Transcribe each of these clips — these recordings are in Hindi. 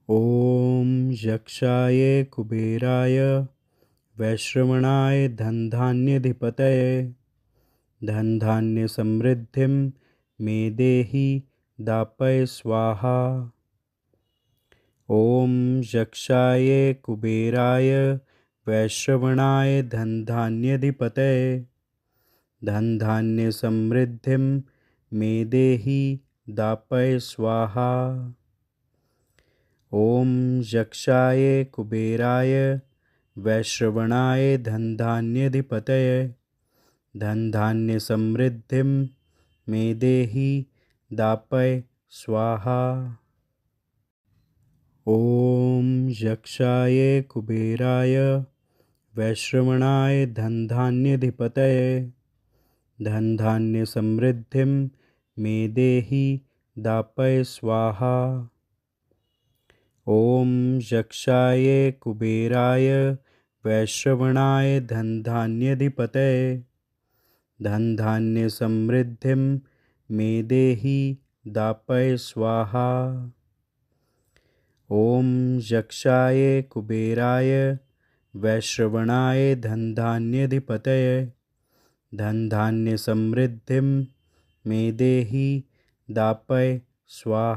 ॐ यक्षाय कुबेराय वैश्रवणाय धनधान्यधिपतये धनधान्यसमृद्धिं मे देहि दापय स्वाहा। ॐ यक्षाय कुबेराय वैश्रवणाय धनधान्यधिपतये धनधान्यसमृद्धिं मे देहि दापय स्वाहा। ॐ यक्षाय कुबेराय वैश्रवणाय धनधान्यधिपतये धनधान्यसमृद्धिं मे देहि दापय स्वाहा। ॐ यक्षाय कुबेराय वैश्रवणाय धनधान्यधिपतये धनधान्यसमृद्धिं मे देहि दापय स्वाहा। ॐ यक्षाय कुबेराय वैश्रवणाय धनधान्यधिपतये धनधान्यसमृद्धिं मे देहि दापय स्वाहा। ॐ यक्षाय कुबेराय वैश्रवणाय धनधान्यधिपतये धनधान्यसमृद्धिं मे देहि दापय स्वाहा।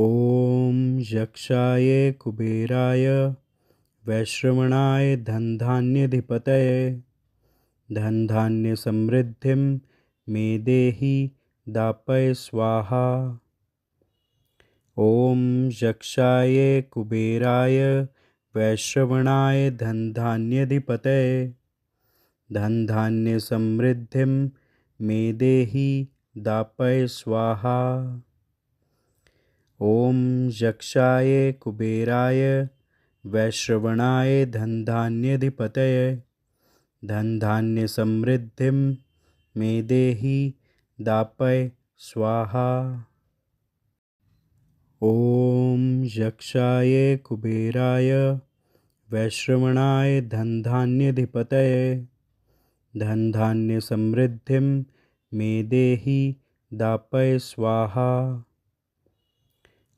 ॐ यक्षाय कुबेराय वैश्रवणाय धनधान्यधिपतये धनधान्यसमृद्धिं मे देहि दापय स्वाहा। ॐ यक्षाय कुबेराय वैश्रवणाय धनधान्यधिपतये धनधान्यसमृद्धिं मे देहि दापय स्वाहा। ॐ यक्षाय कुबेराय वैश्रवणाय धनधान्यधिपतये धनधान्यसमृद्धिं मे देहि दापय स्वाहा। ॐ यक्षाय कुबेराय वैश्रवणाय धनधान्यधिपतये धनधान्यसमृद्धिं मे देहि दापय स्वाहा।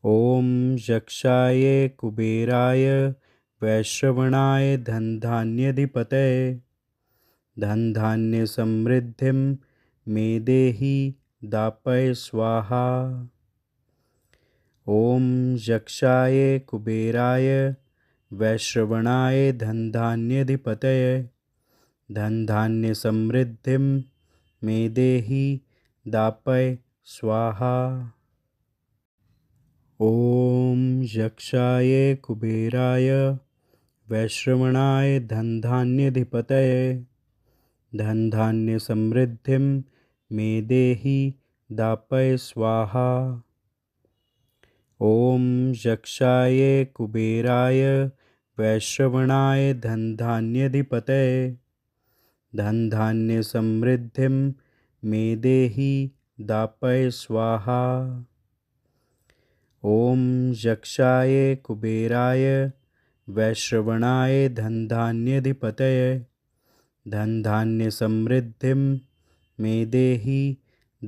ॐ यक्षाय कुबेराय वैश्रवणाय धनधान्यधिपतये धनधान्यसमृद्धिं मे देहि दापय स्वाहा। ॐ यक्षाय कुबेराय वैश्रवणाय धनधान्यधिपतये धनधान्यसमृद्धिं मे देहि दापय स्वाहा। ॐ यक्षाय कुबेराय वैश्रवणाय धनधान्यधिपतये धनधान्यसमृद्धिं मे देहि दापय स्वाहा। ॐ यक्षाय कुबेराय वैश्रवणाय धनधान्यधिपतये धनधान्यसमृद्धिं मे देहि दापय स्वाहा। ॐ यक्षाय कुबेराय वैश्रवणाय धनधान्यधिपतये धनधान्यसमृद्धिं मे देहि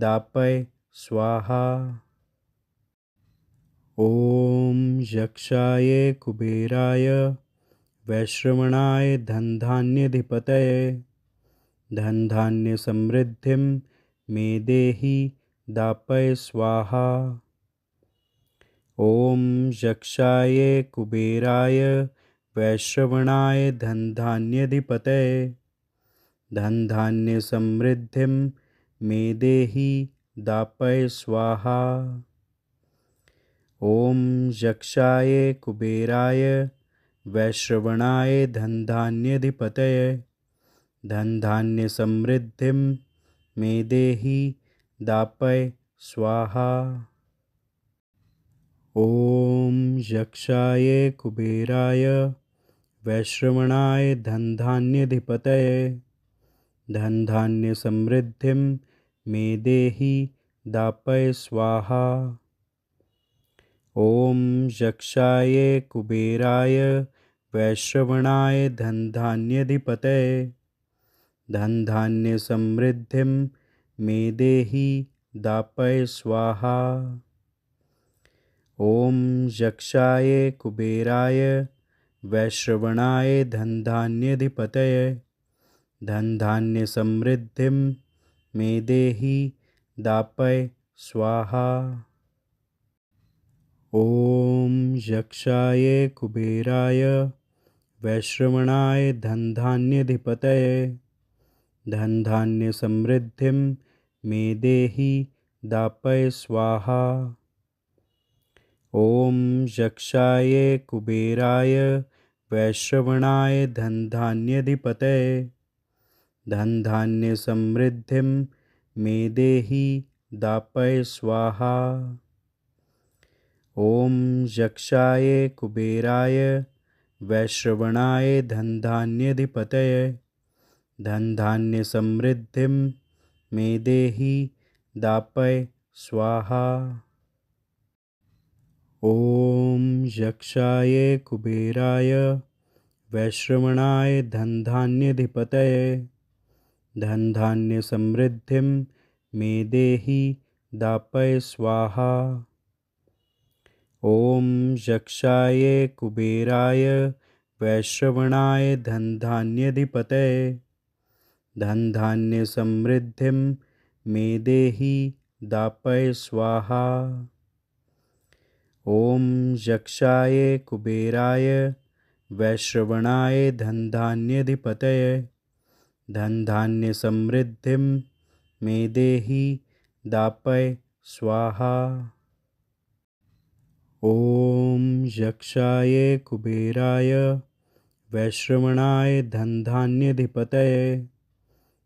दापय स्वाहा। ॐ यक्षाय कुबेराय वैश्रवणाय धनधान्यधिपतये धनधान्यसमृद्धिं मे देहि दापय स्वाहा। ॐ यक्षाय कुबेराय वैश्रवणाय धनधान्यधिपतये धनधान्यसमृद्धिं मे देहि दापय स्वाहा। ॐ यक्षाय कुबेराय वैश्रवणाय धनधान्यधिपतये धनधान्यसमृद्धिं मे देहि दापय स्वाहा। ॐ यक्षाय कुबेराय वैश्रवणाय धनधान्यधिपतये धनधान्यसमृद्धिं मे देहि दापय स्वाहा। ॐ यक्षाय कुबेराय वैश्रवणाय धनधान्यधिपतये धनधान्यसमृद्धिं मे देहि दापय स्वाहा। ॐ यक्षाय कुबेराय वैश्रवणाय धनधान्याधिपतये धनधान्यसमृद्धिं मे देहि दापय स्वाहा। ॐ यक्षाय कुबेराय वैश्रवणाय धनधान्याधिपतये धनधान्यसमृद्धिं मे देहि दापय स्वाहा। ॐ यक्षाय कुबेराय वैश्रवणाय धनधान्याधिपतये धनधान्यसमृद्धिं मे देहि दापय स्वाहा। ॐ यक्षाय कुबेराय वैश्रवणाय धनधान्याधिपतये धनधान्यसमृद्धिं मे देहि दापय स्वाहा। ॐ यक्षाय कुबेराय वैश्रवणाय धनधान्याधिपतये धनधान्यसमृद्धिं मे देहि दापय स्वाहा। ॐ यक्षाय कुबेराय वैश्रवणाय धनधान्याधिपतये धनधान्यसमृद्धिं मे देहि दापय स्वाहा। ॐ यक्षाय कुबेराय वैश्रवणाय धनधान्याधिपतये धनधान्यसमृद्धिं मे देहि दापय स्वाहा। ॐ यक्षाय कुबेराय वैश्रवणाय धनधान्याधिपतये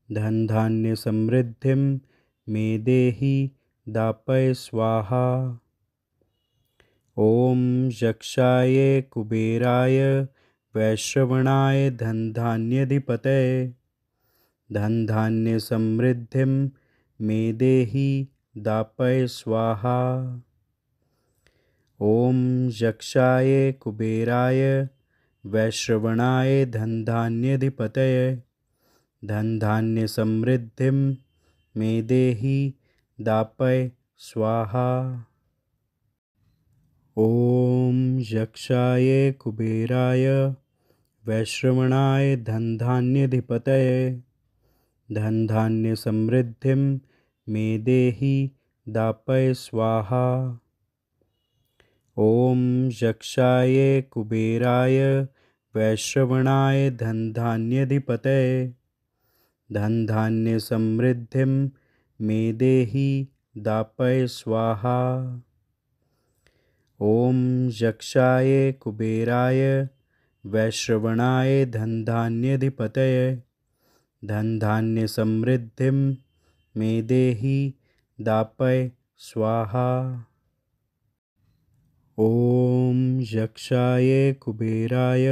धनधान्यसमृद्धिं मे देहि दापय स्वाहा। ॐ यक्षाय कुबेराय वैश्रवणाय धनधान्याधिपतये धनधान्यसमृद्धिं मे देहि दापय स्वाहा। ॐ यक्षाय कुबेराय वैश्रवणाय धनधान्याधिपतये धनधान्यसमृद्धिं मे देहि दापय स्वाहा। ॐ यक्षाय कुबेराय वैश्रवणाय धनधान्याधिपतये धनधान्यसमृद्धिं मे देहि दापय स्वाहा। ॐ यक्षाय कुबेराय वैश्रवणाय धनधान्याधिपतये धनधान्यसमृद्धिं मे देहि दापय स्वाहा। ॐ यक्षाय कुबेराय वैश्रवणाय धनधान्याधिपतये धनधान्यसमृद्धिं मे देहि दापय स्वाहा। ॐ यक्षाय कुबेराय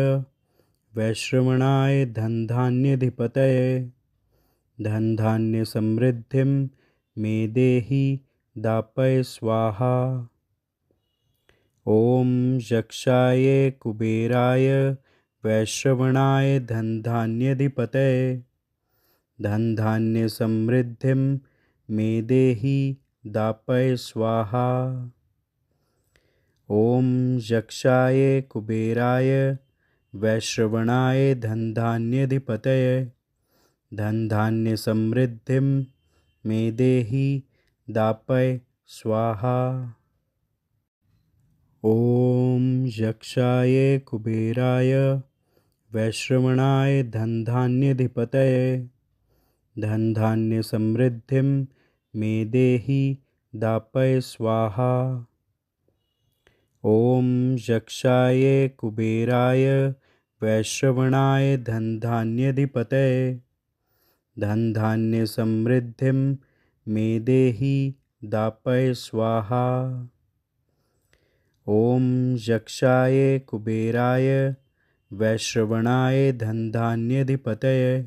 वैश्रवणाय धनधान्याधिपतये धनधान्यसमृद्धिं मे देहि दापय स्वाहा। ॐ यक्षाय कुबेराय वैश्रवणाय धनधान्याधिपतये धनधान्यसमृद्धिं मे देहि दापय स्वाहा। ॐ यक्षाय कुबेराय वैश्रवणाय धनधान्याधिपतये धनधान्यसमृद्धिं मे देहि दापय स्वाहा। ॐ यक्षाय कुबेराय वैश्रवणाय धनधान्याधिपतये धनधान्यसमृद्धिं मे देहि दापय स्वाहा। ॐ यक्षाय कुबेराय वैश्रवणाय धनधान्याधिपतये धनधान्यसमृद्धिं मे देहि दापय स्वाहा। ॐ यक्षाय कुबेराय वैश्रवणाय धनधान्याधिपतये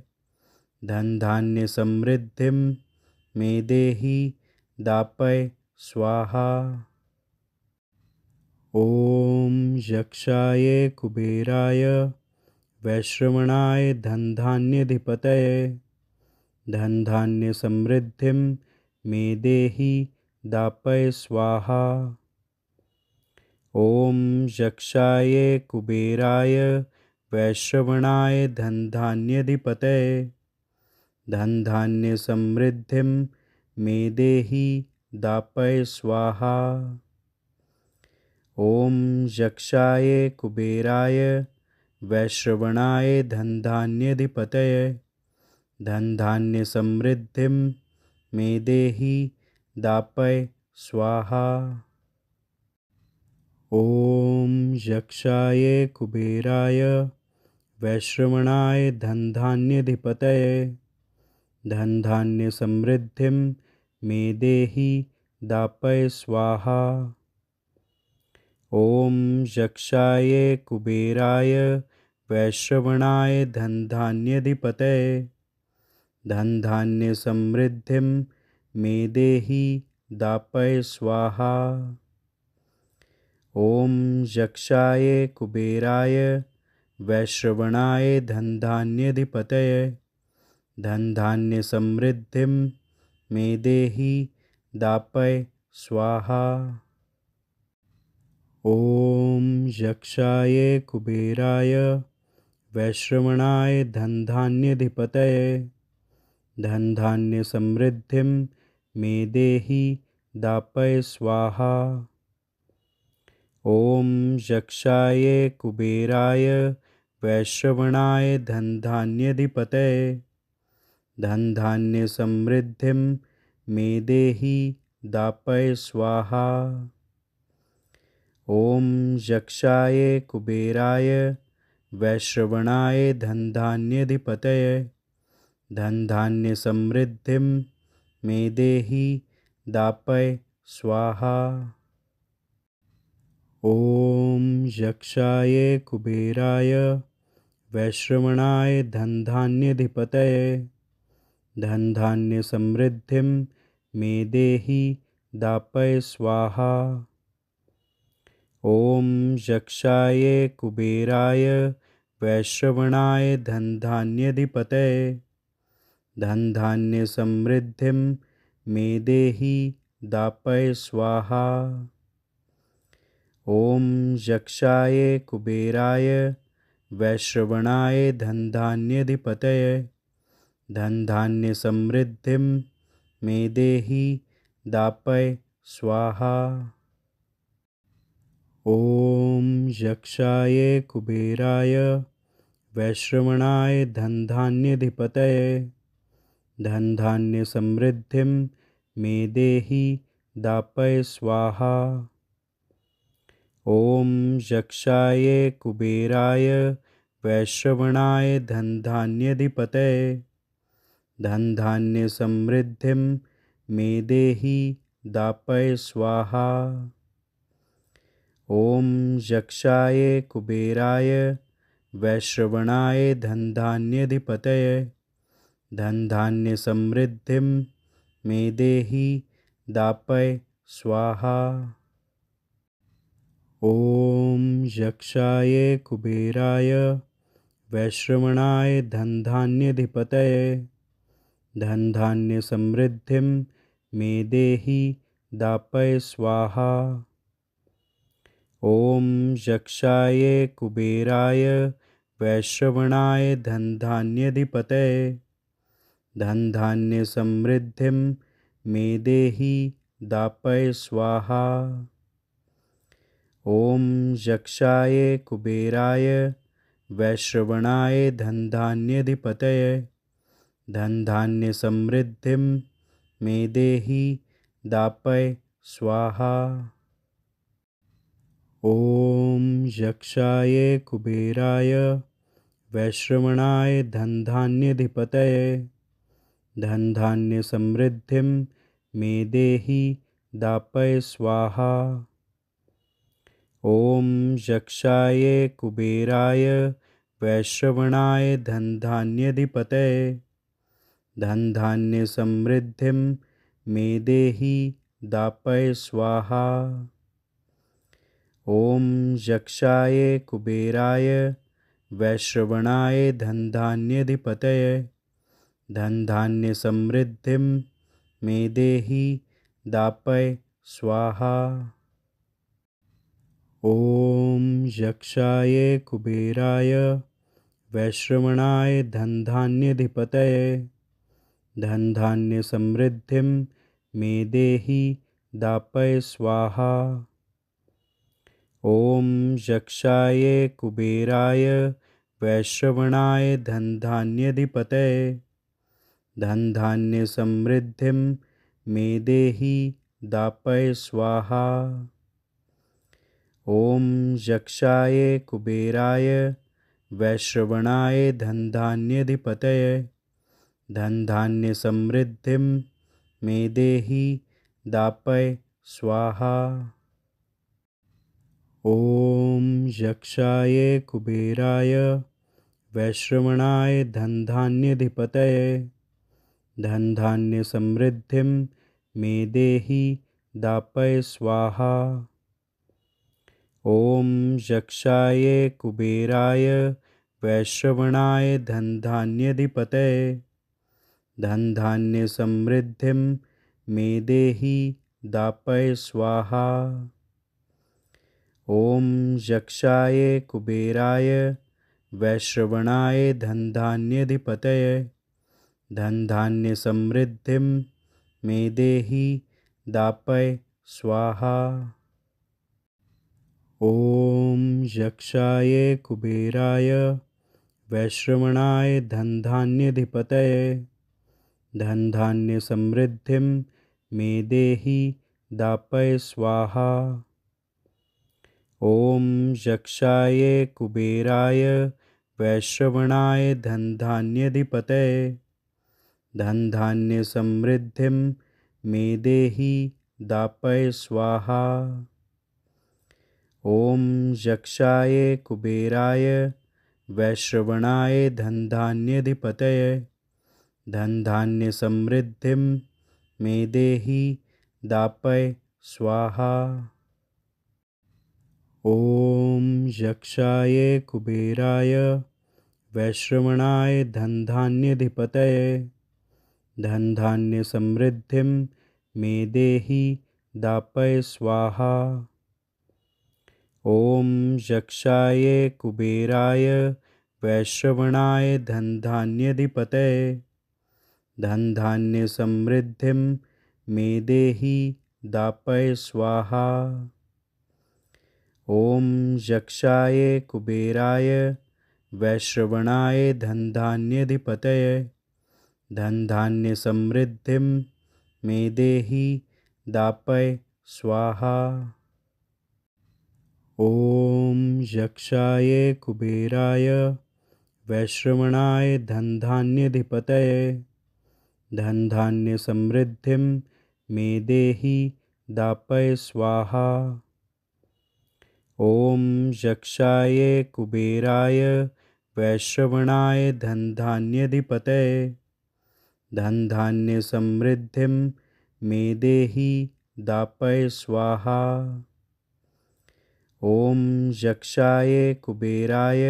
धनधान्यसमृद्धिं मे देहि दापय स्वाहा। ॐ यक्षाय कुबेराय वैश्रवणाय धनधान्याधिपतये धनधान्यसमृद्धिं मे देहि दापय स्वाहा। ॐ यक्षाय कुबेराय वैश्रवणाय धनधान्यधिपतये धनधान्य समृद्धिं मे देहि दापय स्वाहा। ॐ यक्षाय कुबेराय वैश्रवणाय धनधान्यधिपतये धनधान्य समृद्धिं मे देहि दापय स्वाहा। ॐ यक्षाय कुबेराय वैश्रवणाय धनधान्यधिपतये धनधान्य समृद्धिं मे देहि दापय स्वाहा। ॐ यक्षाय कुबेराय वैश्रवणाय धनधान्यधिपतये धनधान्य समृद्धिं मे देहि दापय स्वाहा। ॐ यक्षाय कुबेराय वैश्रवणाय धनधान्यधिपतये धनधान्य समृद्धिं मे देहि दापय स्वाहा। ॐ यक्षाय कुबेराय वैश्रवणाय धनधान्यधिपतये धनधान्य समृद्धिं मे देहि दापय स्वाहा। ॐ यक्षाय कुबेराय वैश्रवणाय धनधान्यधिपतये धनधान्य समृद्धिं मे देहि दापय स्वाहा। ॐ यक्षाय कुबेराय वैश्रवणाय धनधान्यधिपतये धनधान्य समृद्धिं मे देहि दापय स्वाहा। ॐ यक्षाय कुबेराय वैश्रवणाय धनधान्यधिपतये धनधान्य समृद्धिं मे देहि दापय स्वाहा। ॐ यक्षाय कुबेराय वैश्रवणाय धनधान्यधिपतये धनधान्य समृद्धिं मे देहि दापय स्वाहा। ॐ यक्षाय कुबेराय वैश्रवणाय धनधान्यधिपतये धनधान्य समृद्धिं मे देहि दापय स्वाहा। ॐ यक्षाय कुबेराय वैश्रवणाय धनधान्यधिपतये धनधान्य समृद्धिं मे देहि दापय स्वाहा। ॐ यक्षाय कुबेराय वैश्रवणाय धनधान्यधिपतये धनधान्य समृद्धिं मे देहि दापय स्वाहा। ॐ यक्षाय कुबेराय वैश्रवणाय धनधान्यधिपतये धनधान्य समृद्धिं मे देहि दापय स्वाहा। ॐ यक्षाय कुबेराय वैश्रवणाय धनधान्यधिपतये धनधान्य समृद्धिं मे देहि दापय स्वाहा। ॐ यक्षाय कुबेराय वैश्रवणाय धनधान्यधिपतये धनधान्य समृद्धिं मे देहि दापय स्वाहा। ॐ यक्षाय कुबेराय वैश्रवणाय धनधान्यधिपतये धनधान्य समृद्धिं मे देहि दापय स्वाहा। ॐ यक्षाय कुबेराय वैश्रवणाय धनधान्यधिपतये धनधान्य समृद्धिं मे देहि दापय स्वाहा। ॐ यक्षाय कुबेराय वैश्रवणाय धनधान्यधिपतये धनधान्य समृद्धिं मे देहि दापय स्वाहा। ॐ यक्षाय कुबेराय वैश्रवणाय धनधान्यधिपतये धनधान्य समृद्धिं मे देहि दापय स्वाहा। ॐ यक्षाय कुबेराय वैश्रवणाय धनधान्यधिपतये धनधान्यसमृद्धिं मे देहि दापय स्वाहा। ॐ यक्षाय कुबेराय वैश्रवणाय धनधान्यधिपतये धनधान्यसमृद्धिं मे देहि दापय स्वाहा। ॐ यक्षाय कुबेराय वैश्रवणाय धनधान्यधिपतये धनधान्यसमृद्धिं मे देहि दापय स्वाहा। ॐ यक्षाय कुबेराय वैश्रवणाय धनधान्यधिपतये धनधान्यसमृद्धिं मे देहि दापय स्वाहा। ॐ यक्षाय कुबेराय वैश्रवणाय धनधान्यधिपतये धनधान्यसमृद्धिं मे देहि दापय स्वाहा। ॐ यक्षाय कुबेराय वैश्रवणाय धनधान्यधिपतये धनधान्यसमृद्धिं मे देहि दापय स्वाहा। ॐ यक्षाय कुबेराय वैश्रवणाय धनधान्यधिपतये धनधान्यसमृद्धिं मे देहि दापय स्वाहा। ॐ यक्षाय कुबेराय वैश्रवणाय धनधान्यधिपतये धनधान्यसमृद्धिं मे देहि दापय स्वाहा। ॐ यक्षाय कुबेराय वैश्रवणाय धनधान्यधिपतये धनधान्यसमृद्धिं मे देहि दापय स्वाहा। ॐ यक्षाय कुबेराय वैश्रवणाय धनधान्यधिपतये धनधान्यसमृद्धिं मे देहि दापय स्वाहा। ॐ यक्षाय कुबेराय वैश्रवणाय धनधान्यधिपतये धनधान्यसमृद्धिं मे देहि दापय स्वाहा। ॐ यक्षाय कुबेराय वैश्रवणाय धनधान्यधिपतये धनधान्यसमृद्धिं मे देहि दापय स्वाहा। ॐ यक्षाय कुबेराय वैश्रवणाय धनधान्यधिपतये धनधान्यसमृद्धिं मे देहि दापय स्वाहा। ॐ यक्षाय कुबेराय वैश्रवणाय धनधान्यधिपतये धनधान्यसमृद्धिं मे देहि दापय स्वाहा। ॐ यक्षाय कुबेराय वैश्रवणाय धनधान्यधिपतये धनधान्यसमृद्धिं मे देहि दापय स्वाहा। ॐ यक्षाय कुबेराय वैश्रवणाय धनधान्यधिपतये धनधान्यसमृद्धिं मे देहि दापय स्वाहा। ॐ यक्षाय कुबेराय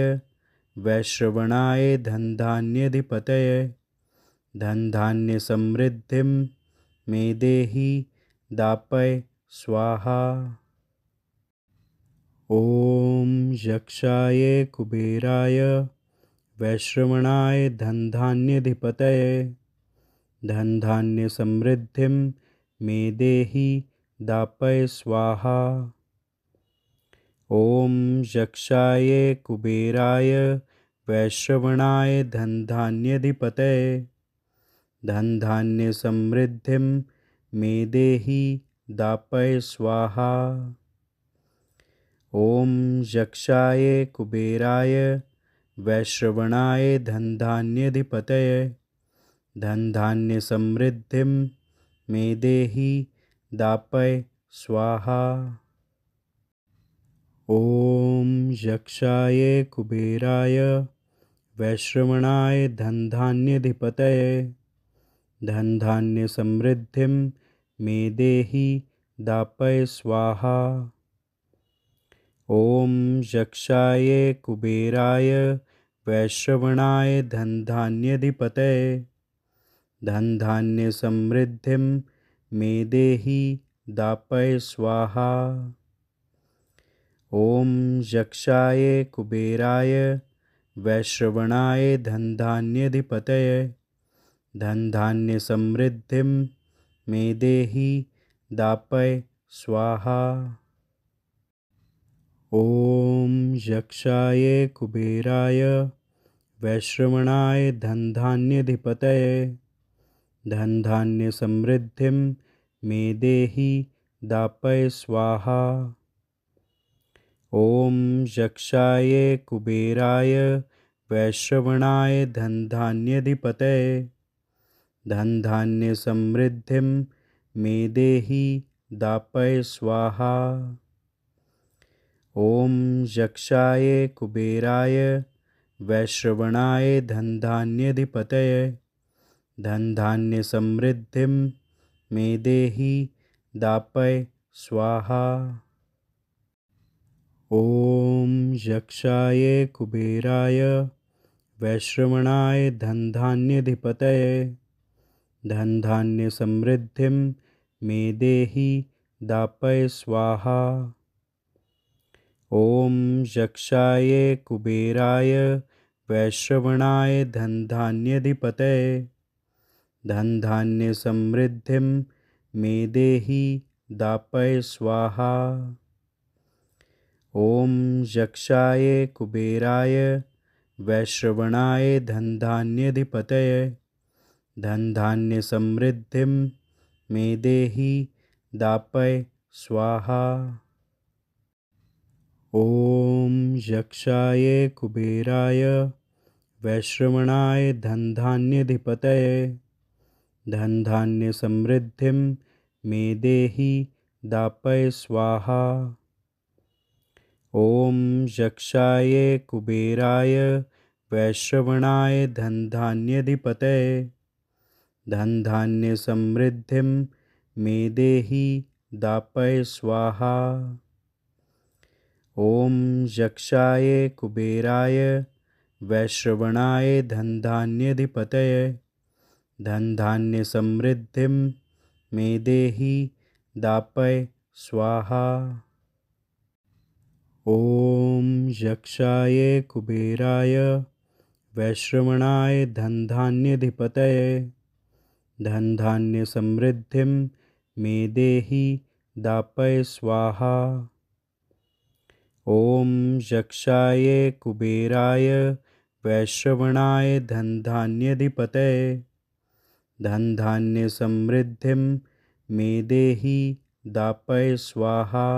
वैश्रवणाय धनधान्यधिपतये धनधान्यसमृद्धिं मे देहि दापय स्वाहा। ॐ यक्षाय कुबेराय वैश्रवणाय धनधान्यधिपतये धनधान्यसमृद्धिं मे देहि दापय स्वाहा। ॐ यक्षाय कुबेराय वैश्रवणाय धनधान्यधिपतये धनधान्यसमृद्धिं मे देहि दापय स्वाहा। ॐ यक्षाय कुबेराय वैश्रवणाय धनधान्यधिपतये ॐ यक्षाय कुबेराय वैश्रवणाय धनधान्यधिपतये धनधान्यसमृद्धिं मे देहि दापय स्वाहा। ॐ यक्षाय कुबेराय वैश्रवणाय धनधान्यधिपतये धनधान्यसमृद्धिं मे देहि दापय स्वाहा। ॐ यक्षाय कुबेराय वैश्रवणाय धनधान्यधिपतये धनधान्यसमृद्धिं मे देहि दापय स्वाहा। ॐ यक्षाय कुबेराय वैश्रवणाय धनधान्याधिपतये धनधान्यसमृद्धिं मे देहि दापय स्वाहा। ॐ यक्षाय कुबेराय वैश्रवणाय धनधान्याधिपतये धनधान्यसमृद्धिं मे देहि दापय स्वाहा। ॐ यक्षाय कुबेराय वैश्रवणाय धनधान्याधिपतये धनधान्यसमृद्धिं मे देहि दापय स्वाहा। ॐ यक्षाय कुबेराय वैश्रवणाय धनधान्याधिपतये धनधान्यसमृद्धिं मे देहि दापय स्वाहा। ॐ यक्षाय कुबेराय वैश्रवणाय धनधान्याधिपतये धनधान्यसमृद्धिं मे देहि दापय स्वाहा। ॐ यक्षाय कुबेराय वैश्रवणाय धनधान्याधिपतये धनधान्यसमृद्धिं मे देहि दापय स्वाहा। ॐ यक्षाय कुबेराय वैश्रवणाय धनधान्याधिपतये धनधान्यसमृद्धिं मे देहि दापय स्वाहा। ॐ यक्षाय कुबेराय वैश्रवणाय धनधान्याधिपतये धनधान्यसमृद्धिं मे देहि दापय स्वाहा। ॐ यक्षाय कुबेराय वैश्रवणाय धनधान्याधिपतये धनधान्यसमृद्धिं मे देहि दापय स्वाहा। ॐ यक्षाय कुबेराय वैश्रवणाय धनधान्याधिपतये धनधान्यसमृद्धिं मे देहि दापय स्वाहा। ॐ यक्षाय कुबेराय वैश्रवणाय धनधान्याधिपतये धनधान्यसमृद्धिं मे देहि दापय स्वाहा। ॐ यक्षाय कुबेराय वैश्रवणाय धनधान्याधिपतये धनधान्यसमृद्धिं मे देहि दापय स्वाहा।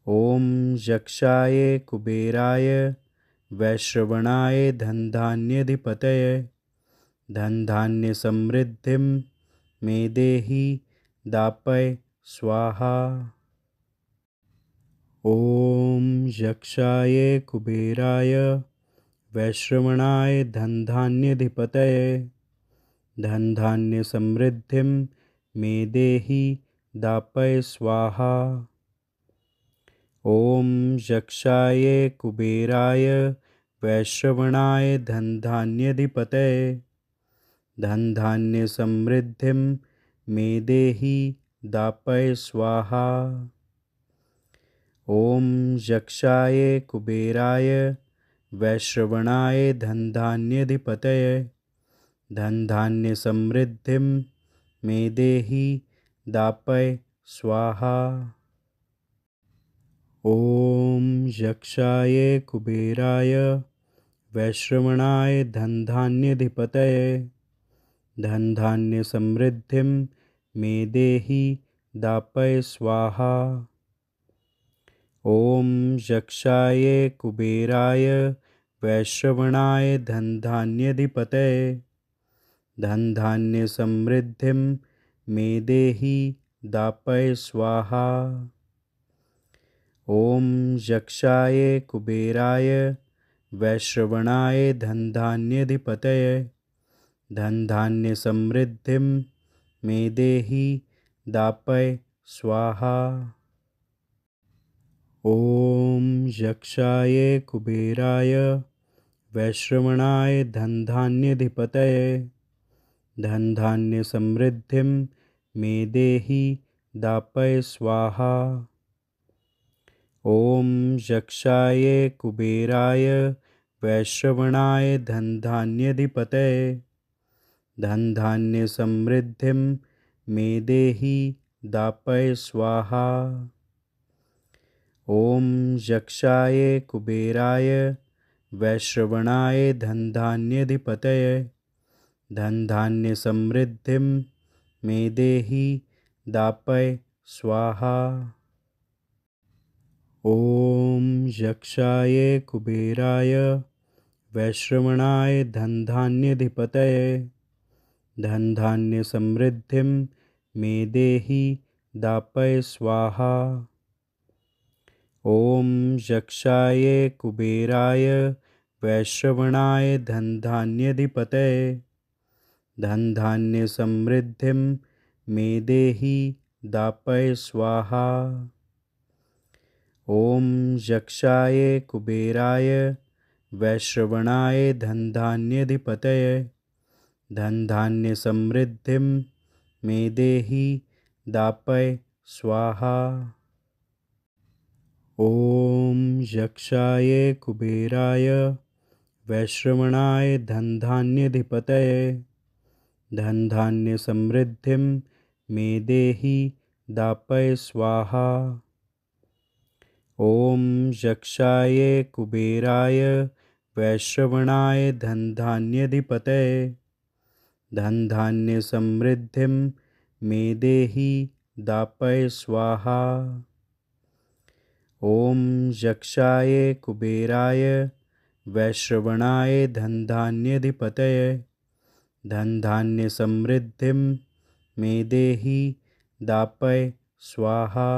ॐ यक्षाय कुबेराय वैश्रवणाय धनधान्याधिपतये धनधान्यसमृद्धिं मे देहि दापय स्वाहा। ॐ यक्षाय कुबेराय वैश्रवणाय धनधान्याधिपतये धनधान्यसमृद्धिं मे देहि दापय स्वाहा। ॐ यक्षाय कुबेराय वैश्रवणाय धनधान्याधिपतये धनधान्यसमृद्धिं मे देहि दापय स्वाहा। ॐ यक्षाय कुबेराय वैश्रवणाय धनधान्याधिपतये धनधान्यसमृद्धिं मे देहि दापय स्वाहा। ॐ यक्षाय कुबेराय वैश्रवणाय धनधान्याधिपतये धनधान्यसमृद्धिं मे देहि दापय स्वाहा। ॐ यक्षाय कुबेराय वैश्रवणाय धनधान्याधिपतये धनधान्यसमृद्धिं मे देहि दापय स्वाहा। ॐ यक्षाय कुबेराय वैश्रवणाय धनधान्याधिपतये धनधान्यसमृद्धिं मे देहि दापय स्वाहा। ॐ यक्षाय कुबेराय वैश्रवणाय धनधान्याधिपतये धनधान्यसमृद्धिं मे देहि दापय स्वाहा। ॐ यक्षाय कुबेराय वैश्रवणाय धनधान्याधिपतये धनधान्यसमृद्धिं मे देहि दापय स्वाहा। ॐ यक्षाय कुबेराय वैश्रवणाय धनधान्याधिपतये धनधान्यसमृद्धिं मे देहि दापय स्वाहा। ॐ यक्षाय कुबेराय वैश्रवणाय धनधान्याधिपतये धनधान्यसमृद्धिं मे देहि दापय स्वाहा। ॐ यक्षाय कुबेराय वैश्रवणाय धनधान्याधिपतये धनधान्यसमृद्धिं मे देहि दापय स्वाहा। ॐ यक्षाय कुबेराय वैश्रवणाय धनधान्याधिपतये धनधान्यसमृद्धिं मे देहि दापय स्वाहा। ॐ यक्षाय कुबेराय वैश्रवणाय धनधान्याधिपतये धनधान्यसमृद्धिं मे देहि दापय स्वाहा। ॐ यक्षाय कुबेराय वैश्रवणाय धनधान्याधिपतये धनधान्यसमृद्धिं मे देहि दापय स्वाहा। ॐ यक्षाय कुबेराय वैश्रवणाय धनधान्याधिपतये धनधान्यसमृद्धिं मे देहि दापय स्वाहा।